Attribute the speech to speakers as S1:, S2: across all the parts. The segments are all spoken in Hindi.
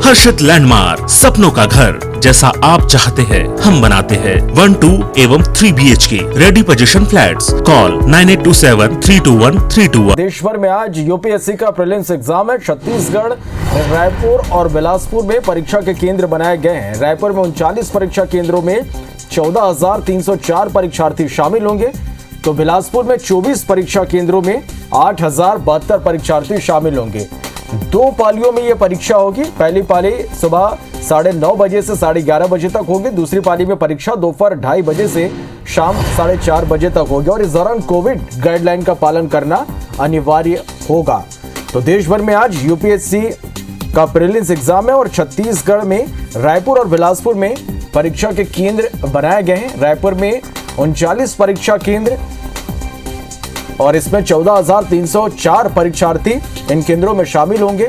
S1: हर्षित लैंडमार्क, सपनों का घर जैसा आप चाहते हैं हम बनाते हैं। 1, 2 एवं 3 BHK ready position flats. Call 9827321321।
S2: देश भर में आज यूपीएससी का प्रीलिम्स एग्जाम है। छत्तीसगढ़, रायपुर और बिलासपुर में परीक्षा के केंद्र बनाए गए हैं। रायपुर में 39 परीक्षा केंद्रों में 14,304 परीक्षार्थी शामिल होंगे, तो बिलासपुर में 24 परीक्षा केंद्रों में 8,072 परीक्षार्थी शामिल होंगे। 2 पालियों में यह परीक्षा होगी। पहली पाली सुबह 9:30 बजे से 11:30 बजे तक होगी। दूसरी पाली में परीक्षा दोपहर 2:30 बजे से शाम 4:30 बजे तक होगी और इस दौरान कोविड गाइडलाइन का पालन करना अनिवार्य होगा। तो देश भर में आज यूपीएससी का प्रीलिम्स एग्जाम है और छत्तीसगढ़ में रायपुर और बिलासपुर में परीक्षा के केंद्र बनाए गए हैं। रायपुर में 39 परीक्षा केंद्र और इसमें 14,304 परीक्षार्थी इन केंद्रों में शामिल होंगे।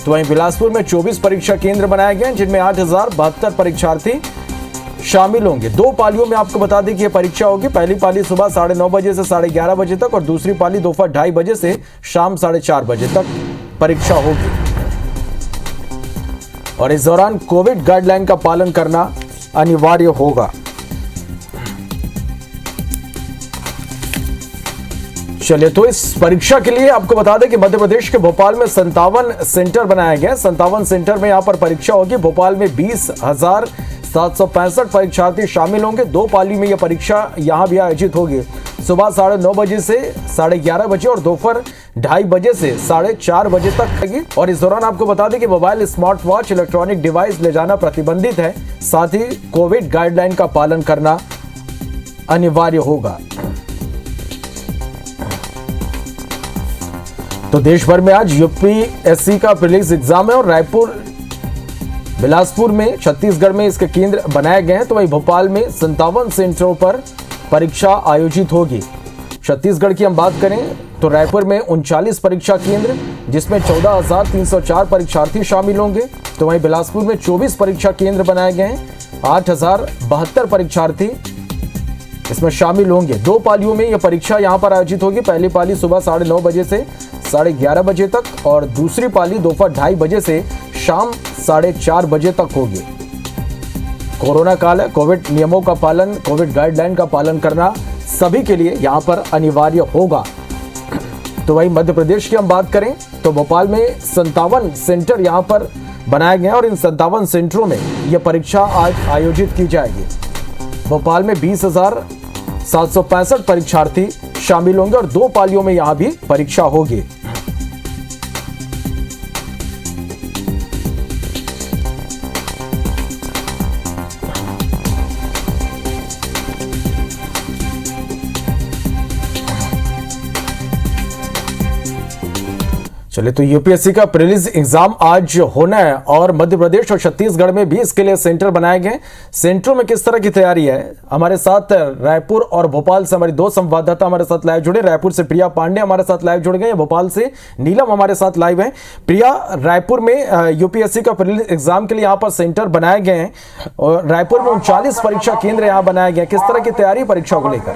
S2: तो वहीं बिलासपुर में 24 परीक्षा केंद्र बनाए गए हैं, जिनमें 8,072 परीक्षार्थी शामिल होंगे। 2 पालियों में आपको बता दें कि यह परीक्षा होगी। पहली पाली सुबह 9:30 बजे से 11:30 बजे तक और दूसरी पाली दोपहर 2:30 बजे से शाम 4:30 बजे तक परीक्षा होगी और इस दौरान कोविड गाइडलाइन का पालन करना अनिवार्य होगा। चलिए, तो इस परीक्षा के लिए आपको बता दें कि मध्य प्रदेश के भोपाल में 57 सेंटर बनाए गए। 57 सेंटर में यहां पर परीक्षा होगी। भोपाल में 20,765 परीक्षार्थी शामिल होंगे। 2 पाली में यह परीक्षा यहां भी आयोजित होगी। सुबह 9:30 बजे से 11:30 बजे और दोपहर 2:30 बजे से 4:30 बजे तक लगेगी। और इस दौरान आपको बता दें कि mobile, smart watch, electronic device ले जाना प्रतिबंधित है। साथ ही कोविड गाइडलाइन का पालन करना अनिवार्य होगा। तो देश भर में आज यूपीएससी का प्रीलिम्स एग्जाम है और रायपुर, बिलासपुर में, छत्तीसगढ़ में इसके केंद्र बनाए गए हैं। तो वहीं भोपाल में 57 सेंटरों पर परीक्षा आयोजित होगी। छत्तीसगढ़ की हम बात करें तो रायपुर में 39 परीक्षा केंद्र, जिसमें 14,304 परीक्षार्थी शामिल होंगे। तो वहीं बिलासपुर में 24 परीक्षा केंद्र बनाए गए हैं, 8,072 परीक्षार्थी इसमें शामिल होंगे। 2 पालियों में यह परीक्षा यहां पर आयोजित होगी। पहली पाली सुबह 9:30 बजे से 11:30 बजे तक और दूसरी पाली दोपहर 2:30 बजे से शाम 4:30 बजे तक होगी। कोरोना काल है, कोविड नियमों का पालन, कोविड गाइडलाइन का पालन करना सभी के लिए यहां पर अनिवार्य होगा। तो वहीं मध्य प्रदेश की हम बात करें तो भोपाल में 57 सेंटर यहां पर बनाए गए हैं और इन 57 सेंटरों में यह परीक्षा आज आयोजित की जाएगी। भोपाल में 20,765 परीक्षार्थी शामिल होंगे और 2 पालियों में यहां भी परीक्षा होगी। चलिए, तो यूपीएससी का प्रीलिम्स एग्जाम आज होना है और मध्य प्रदेश और छत्तीसगढ़ में भी इसके लिए सेंटर बनाए गए। सेंटरों में किस तरह की तैयारी है, हमारे साथ रायपुर और भोपाल से हमारी 2 संवाददाता हमारे साथ लाइव जुड़े। रायपुर से प्रिया पांडे हमारे साथ लाइव जुड़ गए, भोपाल से नीलम हमारे साथ लाइव है। प्रिया, रायपुर में यूपीएससी का प्रीलिम्स एग्जाम के लिए यहाँ पर सेंटर बनाए गए हैं और रायपुर में 39 परीक्षा केंद्र यहाँ बनाए गए। किस तरह की तैयारी परीक्षा को लेकर?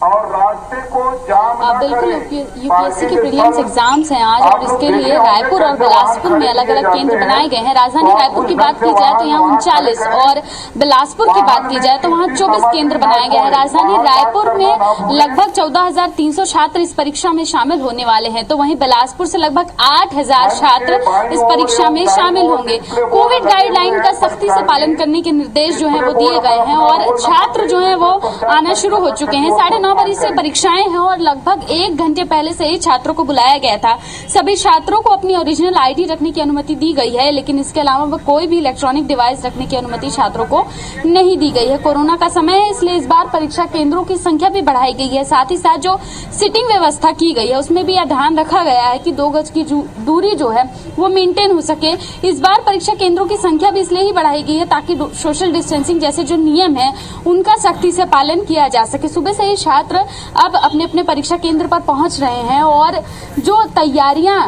S3: और रास्ते को जाम न
S4: बिल्कुल, यूपीएससी के प्रीलिम्स एग्जाम्स हैं आज और इसके लिए रायपुर और बिलासपुर में अलग अलग केंद्र बनाए गए हैं। राजधानी रायपुर की बात की जाए तो यहाँ 39 और बिलासपुर की बात की जाए तो वहाँ 24 केंद्र बनाए गए हैं। राजधानी रायपुर में लगभग 14,300 छात्र इस परीक्षा में शामिल होने वाले हैं, तो वहीं बिलासपुर से लगभग 8,000 छात्र इस परीक्षा में शामिल होंगे। कोविड गाइडलाइन का सख्ती से पालन करने के निर्देश जो है वो दिए गए हैं और छात्र जो है वो आना शुरू हो चुके हैं। 9:30 बजे से परीक्षाएं हैं और लगभग 1 घंटे पहले से ही छात्रों को बुलाया गया था। सभी छात्रों को अपनी ओरिजिनल आईडी रखने की अनुमति दी गई है, लेकिन इसके अलावा वह कोई भी इलेक्ट्रॉनिक डिवाइस रखने की अनुमति छात्रों को नहीं दी गई है। कोरोना का समय है, इसलिए इस बार परीक्षा केंद्रों की संख्या भी बढ़ाई गई है। साथ ही साथ जो सिटिंग व्यवस्था की गई है उसमें भी यह ध्यान रखा गया है कि 2 गज की दूरी जो है वो मेंटेन हो सके। इस बार परीक्षा केंद्रों की संख्या भी इसलिए ही बढ़ाई गई है ताकि सोशल डिस्टेंसिंग जैसे जो नियम है उनका सख्ती से पालन किया जा सके। सुबह से ही छात्र अब अपने अपने परीक्षा केंद्र पर पहुंच रहे हैं और जो तैयारियां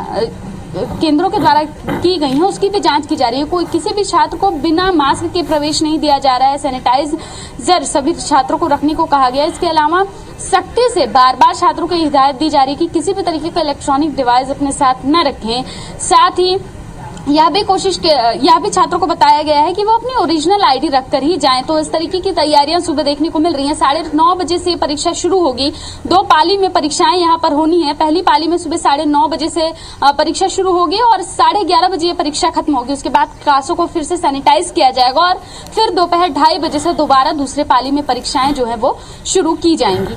S4: केंद्रों के द्वारा की गई हैं उसकी भी जांच की जा रही है। कोई किसी भी छात्र को बिना मास्क के प्रवेश नहीं दिया जा रहा है। सैनिटाइजर सभी छात्रों को रखने को कहा गया है। इसके अलावा सख्ती से बार बार छात्रों को हिदायत दी जा रही है कि किसी भी तरीके का इलेक्ट्रॉनिक डिवाइस अपने साथ न रखें। साथ ही यह भी छात्रों को बताया गया है कि वो अपनी ओरिजिनल आईडी रखकर ही जाएं। तो इस तरीके की तैयारियां सुबह देखने को मिल रही हैं। 9:30 बजे से परीक्षा शुरू होगी। 2 पाली में परीक्षाएं यहां पर होनी है। पहली पाली में सुबह 9:30 बजे से परीक्षा शुरू होगी और 11:30 बजे ये परीक्षा खत्म होगी। उसके बाद क्लासों को फिर से सैनिटाइज किया जाएगा और फिर दोपहर 2:30 बजे से दोबारा दूसरे पाली में परीक्षाएं जो है वो शुरू की जाएंगी।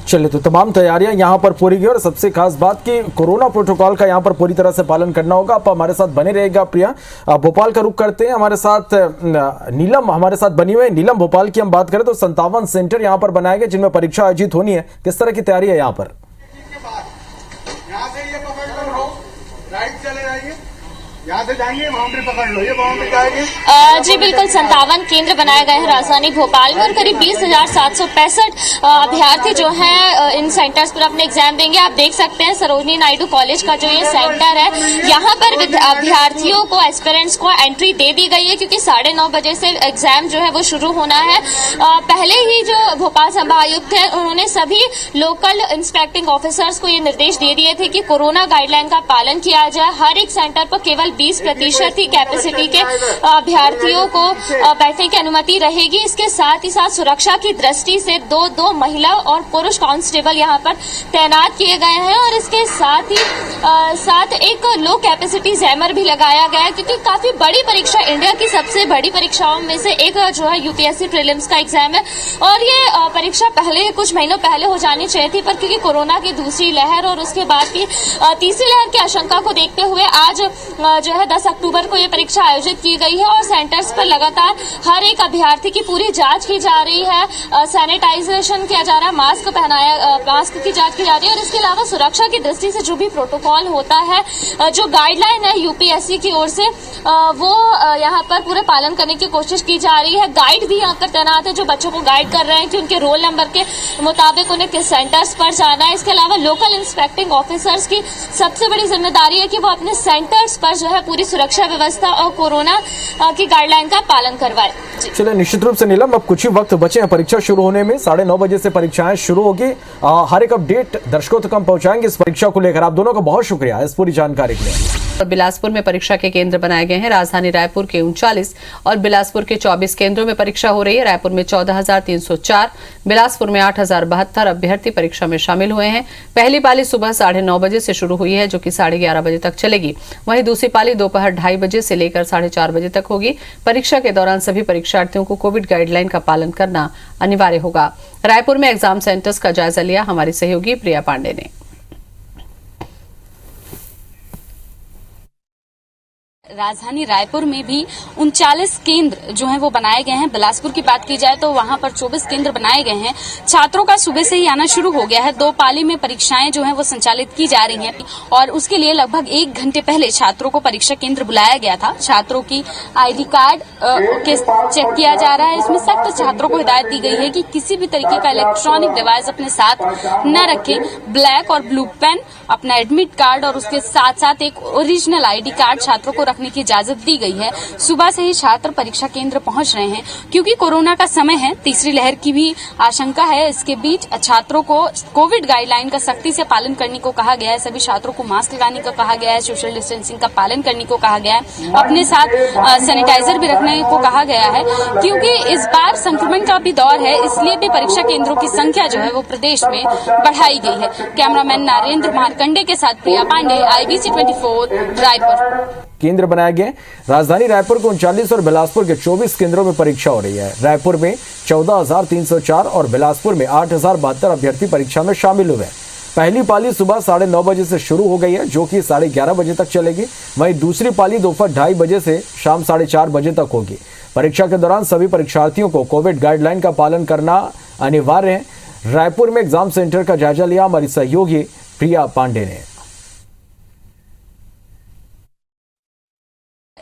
S2: चलिए, तो तमाम तैयारियां यहां पर पूरी गई और सबसे खास बात कि कोरोना प्रोटोकॉल का यहां पर पूरी तरह से पालन करना होगा। आप हमारे साथ बने रहेगा। प्रिया, भोपाल का रुख करते हैं। हमारे साथ नीलम हमारे साथ बनी हुई है। नीलम, भोपाल की हम बात करें तो 57 सेंटर यहां पर बनाए गए जिनमें परीक्षा आयोजित होनी है। किस तरह की तैयारी है यहाँ पर?
S3: यहाँ से ये पकड़ लो, राइट चले जाइए, यहाँ से जाएंगे, बाउंड्री पकड़ लो, ये बाउंड्री जाएगी।
S5: जी बिल्कुल, 57 केंद्र बनाए गए हैं राजधानी भोपाल में और करीब 20,765 अभ्यर्थी जो हैं इन सेंटर्स पर अपने एग्जाम देंगे। आप देख सकते हैं सरोजनी नायडू कॉलेज का जो ये सेंटर है, यहाँ पर अभ्यर्थियों को, एस्पिरेंट्स को एंट्री दे दी गई है क्योंकि 9:30 बजे से एग्जाम जो है वो शुरू होना है। पहले ही जो भोपाल संभागायुक्त है उन्होंने सभी लोकल इंस्पेक्टिंग ऑफिसर्स को ये निर्देश दे दिए थे कि कोरोना गाइडलाइन का पालन किया जाए। हर एक सेंटर पर केवल 20% ही कैपेसिटी के अभ्यर्थियों को बैठने की अनुमति रहेगी। इसके साथ ही साथ सुरक्षा की दृष्टि से 2 महिला और पुरुष कांस्टेबल यहाँ पर तैनात किए गए हैं और इसके साथ एक लो कैपेसिटी जैमर भी लगाया गया है क्योंकि काफी बड़ी परीक्षा, इंडिया की सबसे बड़ी परीक्षाओं में से एक जो है यूपीएससी प्रीलिम्स का एग्जाम है और ये परीक्षा पहले कुछ महीनों पहले हो जानी चाहिए थी, पर क्योंकि कोरोना की दूसरी लहर और उसके बाद की तीसरी लहर की आशंका को देखते हुए आज जो है 10 अक्टूबर को ये परीक्षा आयोजित की गई है और सेंटर्स पर लगातार हर एक अभ्यर्थी की पूरी जांच की जा रही है, सैनिटाइजेशन किया जा रहा है, मास्क की जांच की जा रही है और इसके अलावा सुरक्षा की दृष्टि से जो भी प्रोटोकॉल होता है, जो गाइडलाइन है यूपीएससी की ओर से, वो यहाँ पर पूरे पालन करने की कोशिश की जा रही है। गाइड भी यहाँ पर तैनात है जो बच्चों को गाइड कर रहे हैं कि उनके रोल नंबर के मुताबिक उन्हें किस सेंटर्स पर जाना है। इसके अलावा लोकल इंस्पेक्टिंग ऑफिसर्स की सबसे बड़ी जिम्मेदारी है कि वो अपने सेंटर्स पर जो है पूरी सुरक्षा व्यवस्था और कोरोना की गाइडलाइन का पालन करवाए।
S2: चलिए, निश्चित रूप से नीलम, अब कुछ ही वक्त बचे हैं परीक्षा शुरू होने में। 9:30 बजे से परीक्षाएं शुरू होगी। हर एक अपडेट दर्शकों तक हम पहुंचाएंगे इस परीक्षा को लेकर। आप दोनों का बहुत शुक्रिया इस पूरी जानकारी के लिए।
S6: बिलासपुर में परीक्षा के केंद्र बनाए गए हैं। राजधानी रायपुर के 39 और बिलासपुर के 24 केंद्रों में परीक्षा हो रही है। रायपुर में 14,304, बिलासपुर में 8,072 अभ्यर्थी परीक्षा में शामिल हुए हैं। पहली पाली सुबह 9:30 बजे से शुरू हुई है जो कि 11:30 बजे तक चलेगी। वहीं दूसरी पाली दोपहर 2:30 बजे से लेकर 4:30 बजे तक होगी। परीक्षा के दौरान सभी परीक्षार्थियों को कोविड गाइडलाइन का पालन करना अनिवार्य होगा। रायपुर में एग्जाम सेंटर्स का जायजा लिया हमारी सहयोगी प्रिया पांडे ने।
S4: राजधानी रायपुर में भी 39 केंद्र जो हैं वो बनाए गए हैं। बिलासपुर की बात की जाए तो वहां पर 24 केंद्र बनाए गए हैं। छात्रों का सुबह से ही आना शुरू हो गया है। 2 पाली में परीक्षाएं जो हैं वो संचालित की जा रही हैं और उसके लिए लगभग 1 घंटे पहले छात्रों को परीक्षा केंद्र बुलाया गया था। छात्रों की आईडी कार्ड चेक किया जा रहा है। इसमें सख्त छात्रों को हिदायत दी गई है कि किसी भी तरीके का इलेक्ट्रॉनिक डिवाइस अपने साथ न रखें। ब्लैक और ब्लू पेन, अपना एडमिट कार्ड और उसके साथ साथ एक ओरिजिनल आईडी कार्ड छात्रों को रखने की इजाजत दी गई है। सुबह से ही छात्र परीक्षा केंद्र पहुंच रहे हैं क्योंकि कोरोना का समय है, तीसरी लहर की भी आशंका है। इसके बीच छात्रों को कोविड गाइडलाइन का सख्ती से पालन करने को कहा गया है। सभी छात्रों को मास्क लगाने को कहा गया है, सोशल डिस्टेंसिंग का पालन करने को कहा गया है, अपने साथ सैनिटाइजर भी रखने को कहा गया है क्योंकि इस बार संक्रमण का भी दौर है। इसलिए भी परीक्षा केंद्रों की संख्या जो है वो प्रदेश में बढ़ाई गई है। कैमरामैन नरेंद्र मारकंडे के साथ प्रिया पांडे, IBC 24 रायपुर।
S2: केंद्र बनाए गए। राजधानी रायपुर के 39 और बिलासपुर के 24 केंद्रों में परीक्षा हो रही है। रायपुर में 14,304 और बिलासपुर में 8,072 अभ्यर्थी परीक्षा में शामिल हुए। पहली पाली सुबह 9:30 बजे से शुरू हो गई है जो कि 11:30 बजे तक चलेगी। वहीं दूसरी पाली दोपहर 2:30 बजे से शाम 4:30 बजे तक होगी। परीक्षा के दौरान सभी परीक्षार्थियों को कोविड गाइडलाइन का पालन करना अनिवार्य है। रायपुर में एग्जाम सेंटर का जायजा लिया हमारी सहयोगी प्रिया पांडे ने।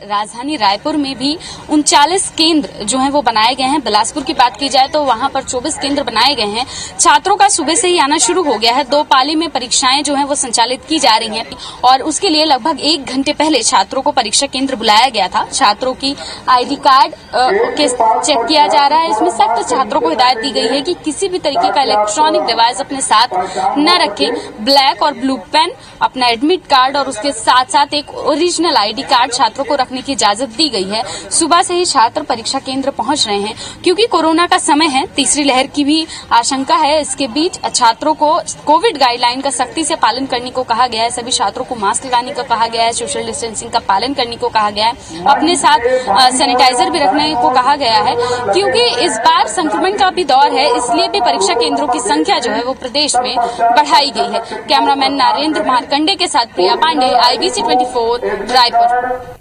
S4: राजधानी रायपुर में भी 39 केंद्र जो हैं वो बनाए गए हैं। बिलासपुर की बात की जाए तो वहां पर 24 केंद्र बनाए गए हैं। छात्रों का सुबह से ही आना शुरू हो गया है। 2 पाली में परीक्षाएं जो हैं वो संचालित की जा रही हैं और उसके लिए लगभग 1 घंटे पहले छात्रों को परीक्षा केंद्र बुलाया गया था। छात्रों की आईडी कार्ड के चेक किया जा रहा है। इसमें सख्त छात्रों को हिदायत दी गई है कि किसी भी तरीके का इलेक्ट्रॉनिक डिवाइस अपने साथ न रखें। ब्लैक और ब्लू पेन, अपना एडमिट कार्ड और उसके साथ साथ एक ओरिजिनल आईडी कार्ड छात्रों को रखने की इजाजत दी गई है। सुबह से ही छात्र परीक्षा केंद्र पहुंच रहे हैं क्योंकि कोरोना का समय है, तीसरी लहर की भी आशंका है। इसके बीच छात्रों को कोविड गाइडलाइन का सख्ती से पालन करने को कहा गया है। सभी छात्रों को मास्क लगाने को कहा गया है, सोशल डिस्टेंसिंग का पालन करने को कहा गया है, अपने साथ सैनिटाइजर भी रखने को कहा गया है क्योंकि इस बार संक्रमण का भी दौर है। इसलिए भी परीक्षा केंद्रों की संख्या जो है वो प्रदेश में बढ़ाई गई है। कैमरामैन नरेंद्र मारकंडे के साथ प्रिया पांडे, IBC 24 रायपुर।